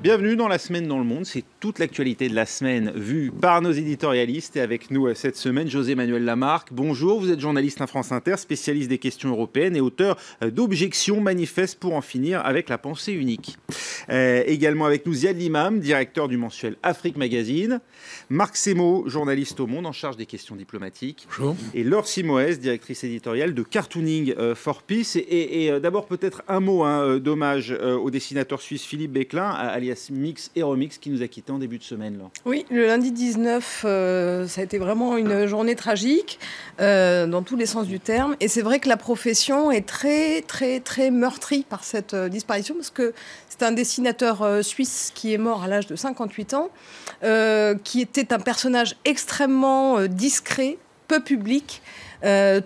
Bienvenue dans La Semaine dans le Monde, c'est toute l'actualité de la semaine vue par nos éditorialistes et avec nous cette semaine José-Manuel Lamarque. Bonjour, vous êtes journaliste à France Inter, spécialiste des questions européennes et auteur d'Objections manifestes pour en finir avec la pensée unique. Également avec nous Ziad Limam, directeur du mensuel Afrique Magazine, Marc Semo, journaliste au Monde en charge des questions diplomatiques. Bonjour. Et Laure Simoès, directrice éditoriale de Cartooning for Peace. Et d'abord peut-être un mot d'hommage au dessinateur suisse Philippe Becklin, alias Mix et Remix, qui nous a quittés en début de semaine. Là. Oui, le lundi 19, ça a été vraiment une journée tragique dans tous les sens du terme. Et c'est vrai que la profession est très meurtrie par cette disparition, parce que c'est un dessinateur suisse qui est mort à l'âge de 58 ans, qui était un personnage extrêmement discret, peu public,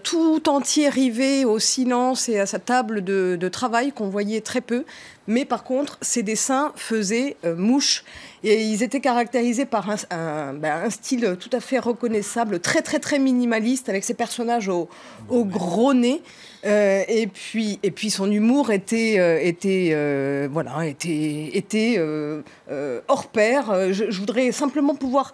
tout entier rivé au silence et à sa table de travail qu'on voyait très peu. Mais par contre, ses dessins faisaient mouche. Et ils étaient caractérisés par un style tout à fait reconnaissable, très minimaliste, avec ses personnages au gros nez. Et puis son humour était hors pair. Je voudrais simplement pouvoir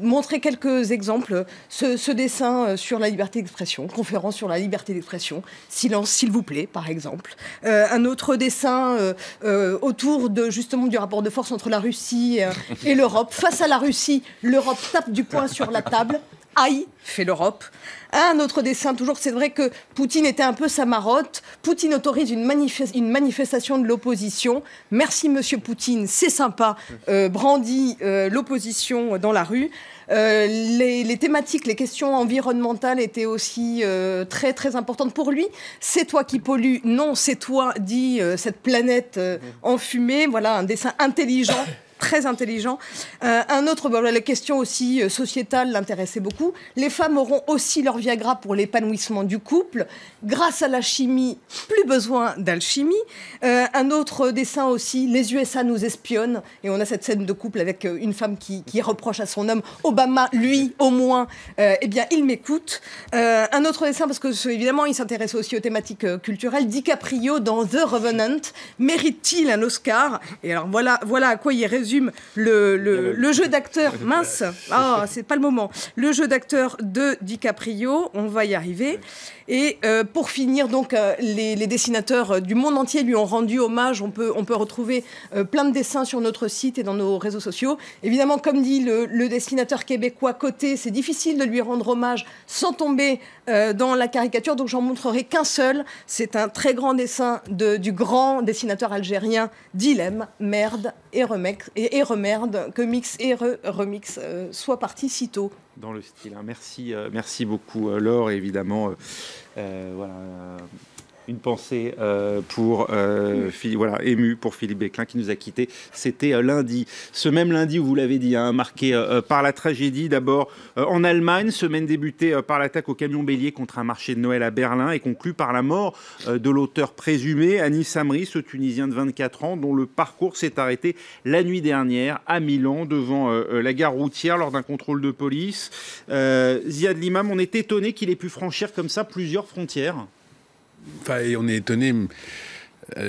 montrer quelques exemples. Ce dessin sur la liberté d'expression, conférence sur la liberté d'expression, silence s'il vous plaît, par exemple. Un autre dessin autour justement du rapport de force entre la Russie et l'Europe. Face à la Russie, l'Europe tape du poing sur la table. Aïe, fait l'Europe. Un autre dessin, toujours, c'est vrai que Poutine était un peu sa marotte. Poutine autorise une manifestation de l'opposition. Merci, monsieur Poutine, c'est sympa. Brandit l'opposition dans la rue. Les thématiques, les questions environnementales étaient aussi très importantes pour lui. C'est toi qui pollues. Non, c'est toi, dit cette planète enfumée. Voilà, un dessin intelligent. Très intelligent. Un autre, la question aussi sociétale l'intéressait beaucoup. Les femmes auront aussi leur Viagra pour l'épanouissement du couple. Grâce à la chimie, plus besoin d'alchimie. Un autre dessin aussi, les USA nous espionnent. Et on a cette scène de couple avec une femme qui reproche à son homme, Obama, lui, au moins, eh bien, il m'écoute. Un autre dessin, parce que évidemment, il s'intéresse aussi aux thématiques culturelles. DiCaprio dans The Revenant. Mérite-t-il un Oscar? Et alors voilà à quoi il résume le jeu d'acteur. Mince, c'est pas le moment. Le jeu d'acteur de DiCaprio, on va y arriver. Et pour finir, donc, les dessinateurs du monde entier lui ont rendu hommage. On peut retrouver plein de dessins sur notre site et dans nos réseaux sociaux. Évidemment, comme dit le dessinateur québécois Côté, c'est difficile de lui rendre hommage sans tomber dans la caricature. Donc, j'en montrerai qu'un seul. C'est un très grand dessin du grand dessinateur algérien Dilem, Merde et Remerde, que Mix et Remix soit parti si tôt. Dans le style. Merci beaucoup Laure, évidemment. Une pensée émue pour Philippe Becklin qui nous a quittés. C'était lundi. Ce même lundi où vous l'avez dit, marqué par la tragédie. D'abord en Allemagne, semaine débutée par l'attaque au camion bélier contre un marché de Noël à Berlin et conclue par la mort de l'auteur présumé, Anis Amri, ce Tunisien de 24 ans, dont le parcours s'est arrêté la nuit dernière à Milan devant la gare routière lors d'un contrôle de police. Ziad Limam, on est étonné qu'il ait pu franchir comme ça plusieurs frontières. Enfin, et on est étonné.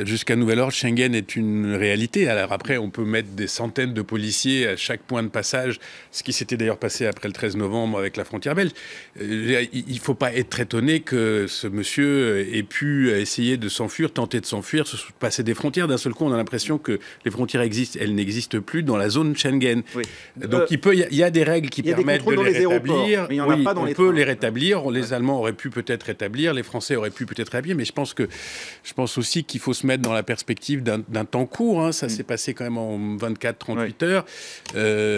Jusqu'à nouvel ordre, Schengen est une réalité. Alors après, on peut mettre des centaines de policiers à chaque point de passage, ce qui s'était d'ailleurs passé après le 13 novembre avec la frontière belge. Il ne faut pas être étonné que ce monsieur ait pu essayer de s'enfuir, tenter de s'enfuir, se passer des frontières. D'un seul coup, on a l'impression que les frontières existent. Elles n'existent plus dans la zone Schengen. Oui. Donc il y a des règles qui permettent de les rétablir. Mais il y en a pas dans les trains. On peut les rétablir. Les Allemands auraient pu peut-être rétablir. Les Français auraient pu peut-être rétablir. Mais je pense aussi qu'il faut se mettre dans la perspective d'un temps court. Ça s'est passé quand même en 24-38 heures.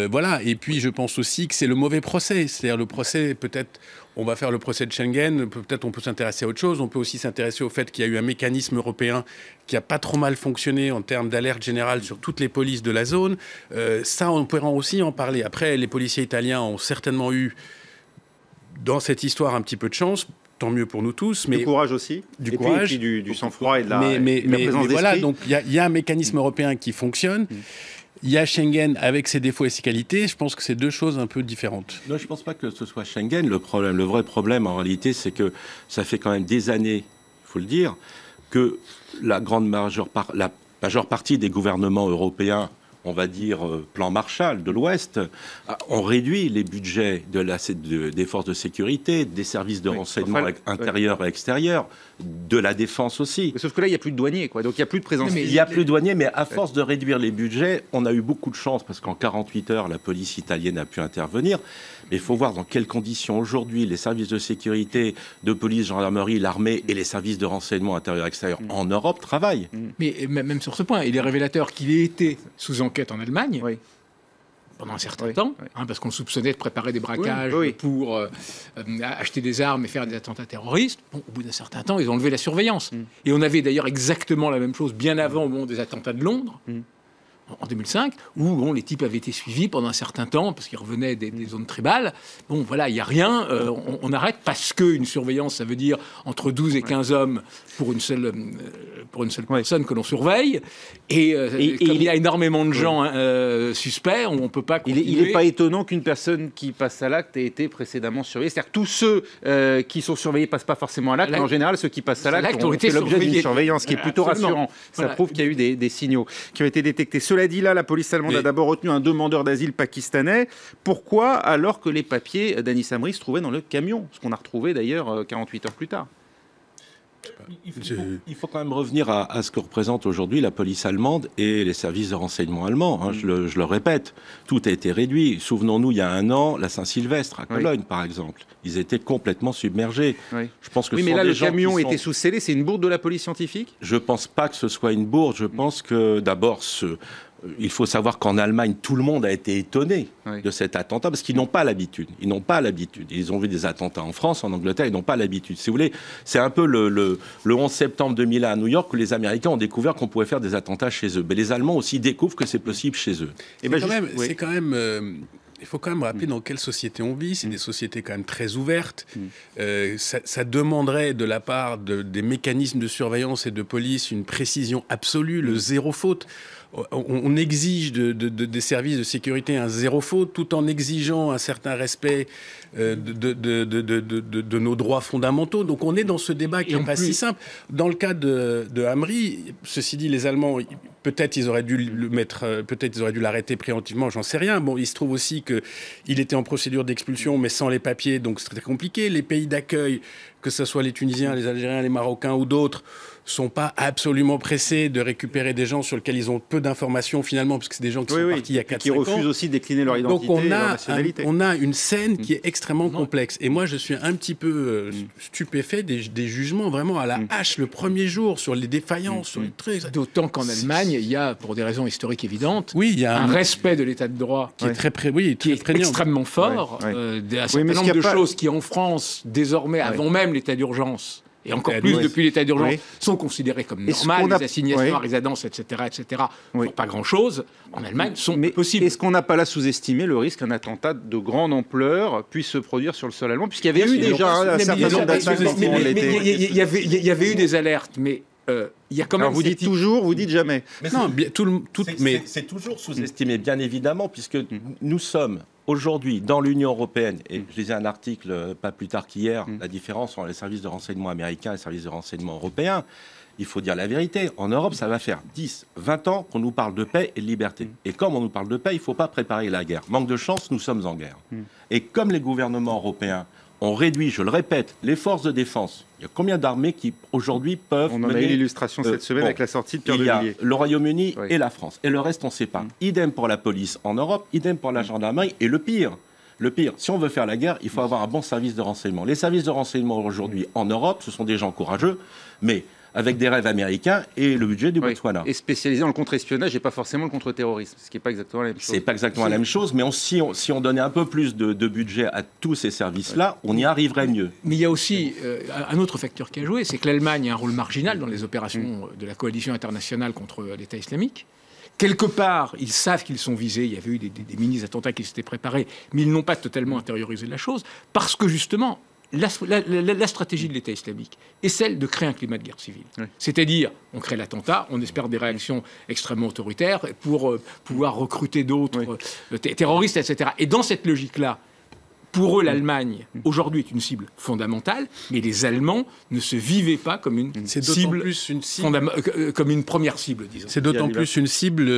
Voilà. Et puis, je pense aussi que c'est le mauvais procès. C'est-à-dire le procès, peut-être, on va faire le procès de Schengen. Peut-être on peut s'intéresser à autre chose. On peut aussi s'intéresser au fait qu'il y a eu un mécanisme européen qui a pas trop mal fonctionné en termes d'alerte générale sur toutes les polices de la zone. Ça, on pourra aussi en parler. Après, les policiers italiens ont certainement eu, dans cette histoire, un petit peu de chance. Tant mieux pour nous tous. Mais du courage aussi. Du courage. Et puis du sang-froid et de la présence d'esprit. Voilà, donc il y a un mécanisme européen qui fonctionne. Il y a Schengen avec ses défauts et ses qualités. Je pense que c'est deux choses un peu différentes. Non, je ne pense pas que ce soit Schengen le problème. Le vrai problème, en réalité, c'est que ça fait quand même des années, il faut le dire, que la majeure partie des gouvernements européens on va dire, plan Marshall de l'Ouest, on réduit les budgets des forces de sécurité, des services de renseignement intérieurs et extérieurs, de la défense aussi. Sauf que là, il n'y a plus de douaniers, quoi. Donc il n'y a plus de présence. Il n'y a plus de douaniers, mais à force de réduire les budgets, on a eu beaucoup de chance, parce qu'en 48 heures, la police italienne a pu intervenir. Mais il faut voir dans quelles conditions aujourd'hui les services de sécurité, de police, gendarmerie, l'armée et les services de renseignement intérieur et extérieur en Europe travaillent. Mais même sur ce point, il est révélateur qu'il ait été sous enquête en Allemagne. Pendant un certain temps, parce qu'on le soupçonnait de préparer des braquages pour acheter des armes et faire des attentats terroristes. Bon, au bout d'un certain temps, ils ont enlevé la surveillance. Et on avait d'ailleurs exactement la même chose bien avant au moment des attentats de Londres, en 2005, où les types avaient été suivis pendant un certain temps, parce qu'ils revenaient des zones tribales. Bon, voilà, il n'y a rien, on arrête, parce qu'une surveillance, ça veut dire entre 12 et 15 hommes pour une seule personne que l'on surveille. Et comme il y a énormément de gens suspects, on ne peut pas continuer. Il n'est pas étonnant qu'une personne qui passe à l'acte ait été précédemment surveillée. C'est-à-dire que tous ceux qui sont surveillés ne passent pas forcément à l'acte, mais en général, ceux qui passent à l'acte ont fait l'objet d'une surveillance, ce qui est plutôt rassurant. Ça prouve qu'il y a eu des signaux qui ont été détectés. Cela dit, là, la police allemande a d'abord retenu un demandeur d'asile pakistanais. Pourquoi, alors que les papiers d'Anis Amri se trouvaient dans le camion, ce qu'on a retrouvé d'ailleurs 48 heures plus tard? Il faut quand même revenir à ce que représente aujourd'hui la police allemande et les services de renseignement allemands. Je le répète, tout a été réduit. Souvenons-nous, il y a un an, la Saint-Sylvestre à Cologne, par exemple. Ils étaient complètement submergés. Je pense que mais là, le camion était sous scellé. C'est une bourde de la police scientifique? Je ne pense pas que ce soit une bourde. Je pense que, d'abord, il faut savoir qu'en Allemagne, tout le monde a été étonné de cet attentat, parce qu'ils n'ont pas l'habitude. Ils n'ont pas l'habitude. Ils ont vu des attentats en France, en Angleterre, ils n'ont pas l'habitude. Si vous voulez, c'est un peu le 11 septembre 2001 à New York que les Américains ont découvert qu'on pouvait faire des attentats chez eux. Mais les Allemands aussi découvrent que c'est possible chez eux. C'est quand même... Il faut quand même rappeler dans quelle société on vit. C'est des sociétés quand même très ouvertes. Ça demanderait de la part des mécanismes de surveillance et de police une précision absolue, le zéro faute. On exige des services de sécurité un zéro faute, tout en exigeant un certain respect de nos droits fondamentaux. Donc on est dans ce débat qui n'est pas si simple. Dans le cas de Amri, ceci dit, les Allemands... Peut-être ils auraient dû peut-être ils auraient dû l'arrêter préventivement, j'en sais rien. Bon, il se trouve aussi qu'il était en procédure d'expulsion, mais sans les papiers, donc c'est très compliqué. Les pays d'accueil, que ce soit les Tunisiens, les Algériens, les Marocains ou d'autres, sont pas absolument pressés de récupérer des gens sur lesquels ils ont peu d'informations finalement, parce que c'est des gens qui sont partis il y a 4-5 ans. Qui refusent aussi de décliner leur identité et leur nationalité. On a une scène qui est extrêmement complexe. Et moi, je suis un petit peu stupéfait des jugements vraiment à la hache le premier jour sur les défaillances, sur les trucs. D'autant qu'en Allemagne, il y a, pour des raisons historiques évidentes, il y a un respect de l'état de droit qui est très extrêmement fort. Un certain nombre de choses qui, en France, désormais, avant même l'état d'urgence, et encore plus depuis l'état d'urgence, sont considérées comme normales, les assignations à résidence, etc., pour pas grand-chose, en Allemagne, sont possibles. Est-ce qu'on n'a pas là sous-estimé le risque qu'un attentat de grande ampleur puisse se produire sur le sol allemand, puisqu'il y avait eu déjà un certain nombre d'attaques dans l'été. Il y avait eu des alertes, mais... il y a quand même. Alors vous dites toujours, vous dites jamais. Mais c'est toujours sous-estimé, bien évidemment, puisque nous sommes aujourd'hui dans l'Union européenne, et je lisais un article pas plus tard qu'hier, la différence entre les services de renseignement américains et les services de renseignement européens. Il faut dire la vérité. En Europe, ça va faire 10, 20 ans qu'on nous parle de paix et de liberté. Et comme on nous parle de paix, il ne faut pas préparer la guerre. Manque de chance, nous sommes en guerre. Et comme les gouvernements européens ont réduit, je le répète, les forces de défense. Il y a combien d'armées qui, aujourd'hui, peuvent... On en a eu l'illustration cette semaine avec la sortie de Pierre de Villiers. Il y a le Royaume-Uni et la France. Et le reste, on ne sait pas. Idem pour la police en Europe, idem pour la gendarmerie. Et le pire, si on veut faire la guerre, il faut avoir un bon service de renseignement. Les services de renseignement aujourd'hui en Europe, ce sont des gens courageux, mais avec des rêves américains et le budget du Botswana. Et spécialisé dans le contre-espionnage et pas forcément le contre-terrorisme, ce qui n'est pas exactement la même chose. C'est pas exactement la même chose, mais si on donnait un peu plus de budget à tous ces services-là, on y arriverait mieux. Mais il y a aussi un autre facteur qui a joué, c'est que l'Allemagne a un rôle marginal dans les opérations de la coalition internationale contre l'État islamique. Quelque part, ils savent qu'ils sont visés. Il y avait eu des mini-attentats qui s'étaient préparés, mais ils n'ont pas totalement intériorisé la chose, parce que justement, la stratégie de l'État islamique est celle de créer un climat de guerre civile. C'est-à-dire, on crée l'attentat, on espère des réactions extrêmement autoritaires pour pouvoir recruter d'autres terroristes, etc. Et dans cette logique-là, Pour eux, l'Allemagne, aujourd'hui, est une cible fondamentale, mais les Allemands ne se vivaient pas comme une cible, comme une première cible, disons. C'est d'autant plus une cible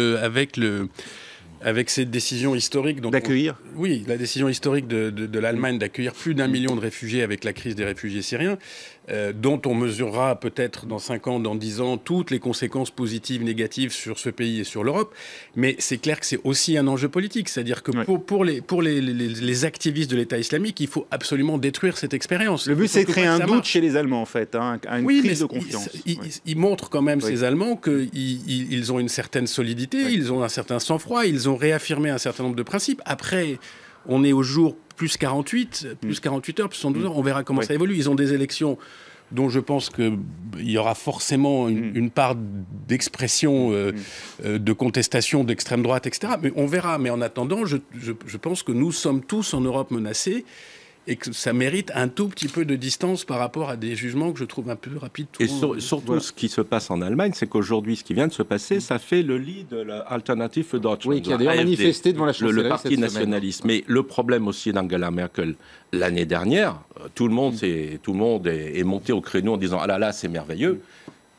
avec cette décision historique... D'accueillir. Oui, la décision historique de l'Allemagne d'accueillir plus d'1 million de réfugiés avec la crise des réfugiés syriens, dont on mesurera peut-être dans 5 ans, dans 10 ans, toutes les conséquences positives, négatives sur ce pays et sur l'Europe. Mais c'est clair que c'est aussi un enjeu politique. C'est-à-dire que pour les activistes de l'État islamique, il faut absolument détruire cette expérience. Le but, c'est de créer un doute chez les Allemands, en fait, une crise de confiance. Ils montrent quand même, ces Allemands, qu'ils ont une certaine solidité, ils ont un certain sang-froid, ils ont réaffirmé un certain nombre de principes. Après, on est au jour plus 48 heures, plus 112 heures, on verra comment ça évolue. Ils ont des élections dont je pense qu'il y aura forcément une part d'expression, de contestation d'extrême droite, etc. Mais on verra. Mais en attendant, je pense que nous sommes tous en Europe menacés et que ça mérite un tout petit peu de distance par rapport à des jugements que je trouve un peu rapides. Et surtout, ce qui se passe en Allemagne, c'est qu'aujourd'hui, ce qui vient de se passer, ça fait le lit de l'Alternative für Deutschland. Oui, qui a d'ailleurs manifesté devant la chancellerie le parti nationaliste. Mais le problème aussi d'Angela Merkel, l'année dernière, tout le monde est monté au créneau en disant « Ah là là, c'est merveilleux ».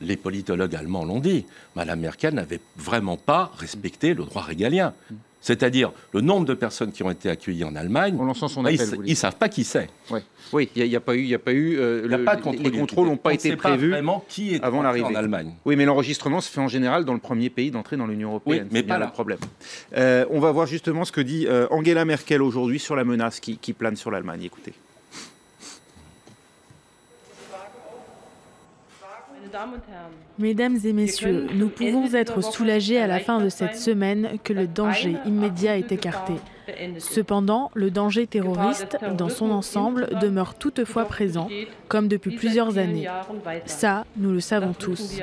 Les politologues allemands l'ont dit. Madame Merkel n'avait vraiment pas respecté le droit régalien. C'est-à-dire, le nombre de personnes qui ont été accueillies en Allemagne, en lançant son appel, ils ne savent pas qui c'est. Oui, il n'y a pas eu, les contrôles n'ont pas été prévus vraiment qui est avant l'arrivée en Allemagne. Oui, mais l'enregistrement se fait en général dans le premier pays d'entrée dans l'Union européenne. Oui, mais pas là le problème. On va voir justement ce que dit Angela Merkel aujourd'hui sur la menace qui plane sur l'Allemagne. Écoutez. Mesdames et messieurs, nous pouvons être soulagés à la fin de cette semaine que le danger immédiat est écarté. Cependant, le danger terroriste, dans son ensemble, demeure toutefois présent, comme depuis plusieurs années. Ça, nous le savons tous.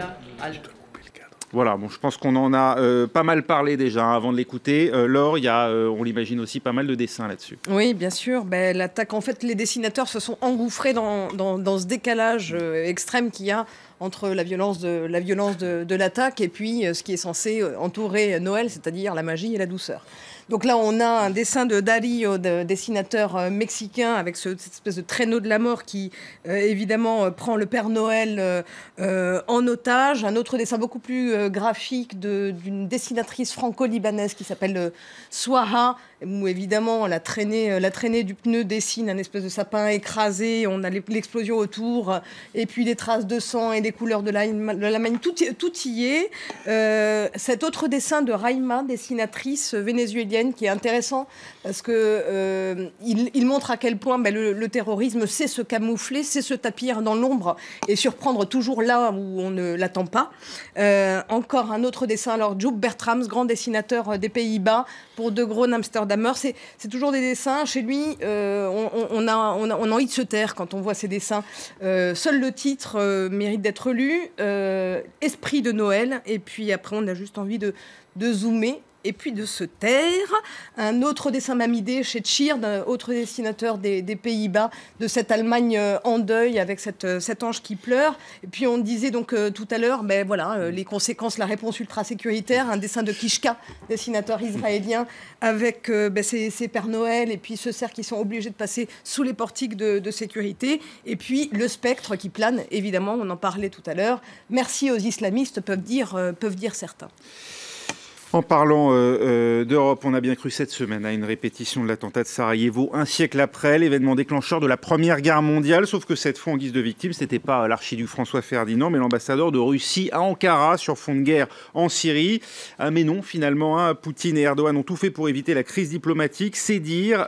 Voilà, bon, je pense qu'on en a pas mal parlé déjà avant de l'écouter. Laure, il y a, on l'imagine aussi, pas mal de dessins là-dessus. Oui, bien sûr. L'attaque, en fait, les dessinateurs se sont engouffrés dans ce décalage extrême qu'il y a entre la violence de l'attaque et puis ce qui est censé entourer Noël, c'est-à-dire la magie et la douceur. Donc là, on a un dessin de Darío, dessinateur mexicain, avec cette espèce de traîneau de la mort qui, évidemment, prend le Père Noël en otage. Un autre dessin beaucoup plus graphique d'une dessinatrice franco-libanaise qui s'appelle Swaha, où, évidemment, la traînée du pneu dessine un espèce de sapin écrasé. On a l'explosion autour, et puis des traces de sang et des couleurs de l'Allemagne. Tout y est. Cet autre dessin de Raima, dessinatrice vénézuélienne, qui est intéressant parce que il montre à quel point le terrorisme sait se camoufler, sait se tapir dans l'ombre et surprendre toujours là où on ne l'attend pas. Encore un autre dessin, alors Joop Bertrams, grand dessinateur des Pays-Bas, pour De Groen Amsterdammer. C'est toujours des dessins. Chez lui, on a envie de se taire quand on voit ces dessins. Seul le titre mérite d'être lu. Esprit de Noël. Et puis après, on a juste envie de zoomer et puis de se taire. Un autre dessin Mamidé chez Tchir, d'un autre dessinateur des Pays-Bas, de cette Allemagne en deuil avec cet ange qui pleure. Et puis on disait donc tout à l'heure, les conséquences, la réponse ultra-sécuritaire, un dessin de Kishka, dessinateur israélien, avec ses Pères Noël et puis ce cerf qui sont obligés de passer sous les portiques de sécurité. Et puis le spectre qui plane, évidemment, on en parlait tout à l'heure. Merci aux islamistes, peuvent dire certains. En parlant d'Europe, on a bien cru cette semaine à une répétition de l'attentat de Sarajevo, un siècle après, l'événement déclencheur de la Première Guerre mondiale, sauf que cette fois, en guise de victime, ce n'était pas l'archiduc François Ferdinand, mais l'ambassadeur de Russie à Ankara, sur fond de guerre en Syrie. Mais non, finalement, Poutine et Erdogan ont tout fait pour éviter la crise diplomatique. C'est dire,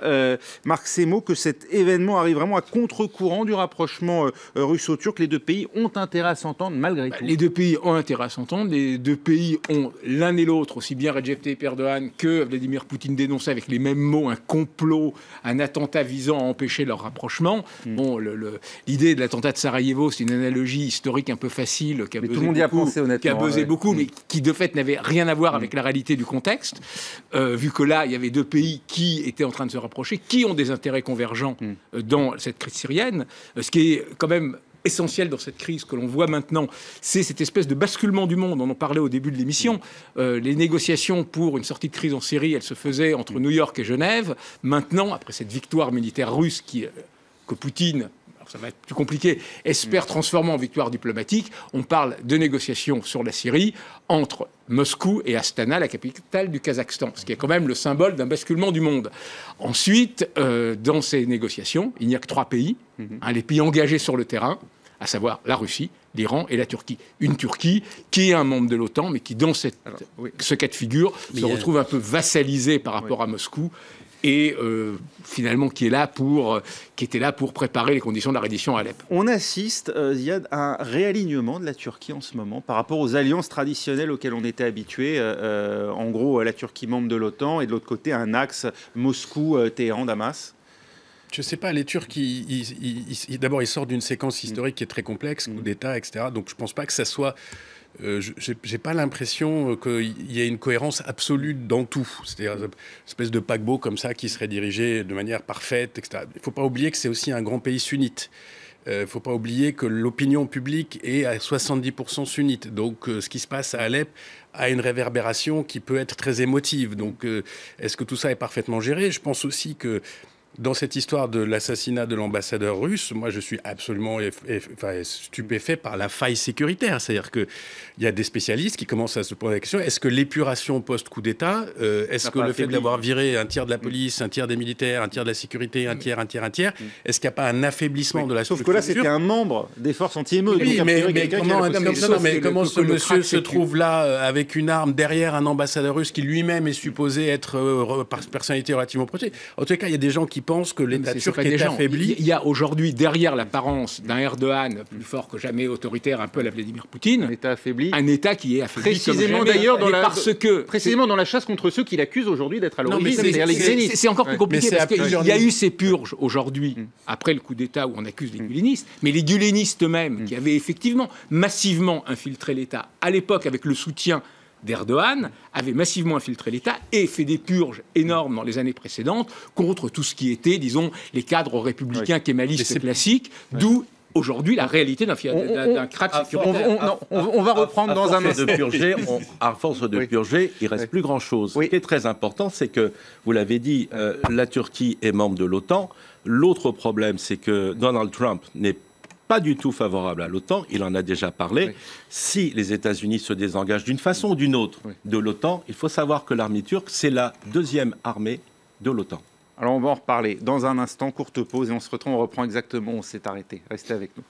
Marc Semo, que cet événement arrive vraiment à contre-courant du rapprochement russo-turc. Les deux pays ont intérêt à s'entendre, malgré tout. Les deux pays ont intérêt à s'entendre. Les deux pays ont l'un et l'autre aussi bien Recep Tayyip Erdogan que Vladimir Poutine dénonçaient avec les mêmes mots un complot, un attentat visant à empêcher leur rapprochement. Bon, l'idée de l'attentat de Sarajevo, c'est une analogie historique un peu facile qui a buzzé beaucoup, mais qui de fait n'avait rien à voir avec la réalité du contexte, vu que là, il y avait deux pays qui étaient en train de se rapprocher, qui ont des intérêts convergents dans cette crise syrienne, ce qui est quand même essentiel dans cette crise que l'on voit maintenant, c'est cette espèce de basculement du monde. On en parlait au début de l'émission. Les négociations pour une sortie de crise en Syrie, elles se faisaient entre New York et Genève. Maintenant, après cette victoire militaire russe que Poutine, ça va être plus compliqué, espère transformer en victoire diplomatique, on parle de négociations sur la Syrie entre Moscou et Astana, la capitale du Kazakhstan, ce qui est quand même le symbole d'un basculement du monde. Ensuite, dans ces négociations, il n'y a que 3 pays, les pays engagés sur le terrain, à savoir la Russie, l'Iran et la Turquie. Une Turquie qui est un membre de l'OTAN, mais qui, dans ce cas de figure, se retrouve un peu vassalisée par rapport à Moscou, et finalement qui était là pour préparer les conditions de la reddition à Alep. On assiste, Ziad, à un réalignement de la Turquie en ce moment par rapport aux alliances traditionnelles auxquelles on était habitué. En gros, la Turquie membre de l'OTAN et de l'autre côté un axe Moscou-Téhéran-Damas. Je ne sais pas, les Turcs, d'abord ils sortent d'une séquence historique qui est très complexe, coup d'État, etc. Donc je ne pense pas que ça soit... j'ai pas l'impression qu'il y ait une cohérence absolue dans tout. C'est-à-dire une espèce de paquebot comme ça qui serait dirigé de manière parfaite, etc. Il ne faut pas oublier que c'est aussi un grand pays sunnite. Il ne faut pas oublier que l'opinion publique est à 70% sunnite. Donc ce qui se passe à Alep a une réverbération qui peut être très émotive. Donc est-ce que tout ça est parfaitement géré? Je pense aussi que dans cette histoire de l'assassinat de l'ambassadeur russe, moi je suis absolument stupéfait par la faille sécuritaire. C'est-à-dire qu'il y a des spécialistes qui commencent à se poser la question, est-ce que l'épuration post-coup d'État, est-ce que le fait d'avoir viré un tiers de la police, un tiers des militaires, un tiers de la sécurité, un tiers, est-ce qu'il n'y a pas un affaiblissement de la structure? Sauf que là c'était un membre des forces anti-émeutes. Oui, mais comment ce monsieur se trouve là avec une arme derrière un ambassadeur russe qui lui-même est supposé être personnalité relativement protégée? En tout cas, il y a des gens qui pensent que l'État turc est affaibli. Il y a aujourd'hui, derrière l'apparence d'un Erdogan plus fort que jamais autoritaire, un peu à la Vladimir Poutine, un État affaibli. Un État qui est affaibli. Précisément d'ailleurs précisément dans la chasse contre ceux qui l'accusent aujourd'hui d'être à l'origine, c'est-à-dire les gulenistes. C'est encore plus compliqué parce qu'il y a eu ces purges aujourd'hui, après le coup d'État où on accuse les gulenistes, mais les gulenistes eux-mêmes qui avaient effectivement massivement infiltré l'État à l'époque avec le soutien d'Erdogan, avait massivement infiltré l'État et fait des purges énormes dans les années précédentes contre tout ce qui était, disons, les cadres républicains kémalistes classiques, d'où aujourd'hui la réalité d'un crack sécuritaire. On va reprendre dans un instant. À force de purger, il ne reste plus grand-chose. Ce qui est très important, c'est que, vous l'avez dit, la Turquie est membre de l'OTAN. L'autre problème, c'est que Donald Trump n'est pas du tout favorable à l'OTAN, il en a déjà parlé. Oui. Si les États-Unis se désengagent d'une façon ou d'une autre de l'OTAN, il faut savoir que l'armée turque, c'est la 2e armée de l'OTAN. Alors on va en reparler dans un instant, courte pause, et on se retrouve, on reprend exactement où on s'est arrêté. Restez avec nous.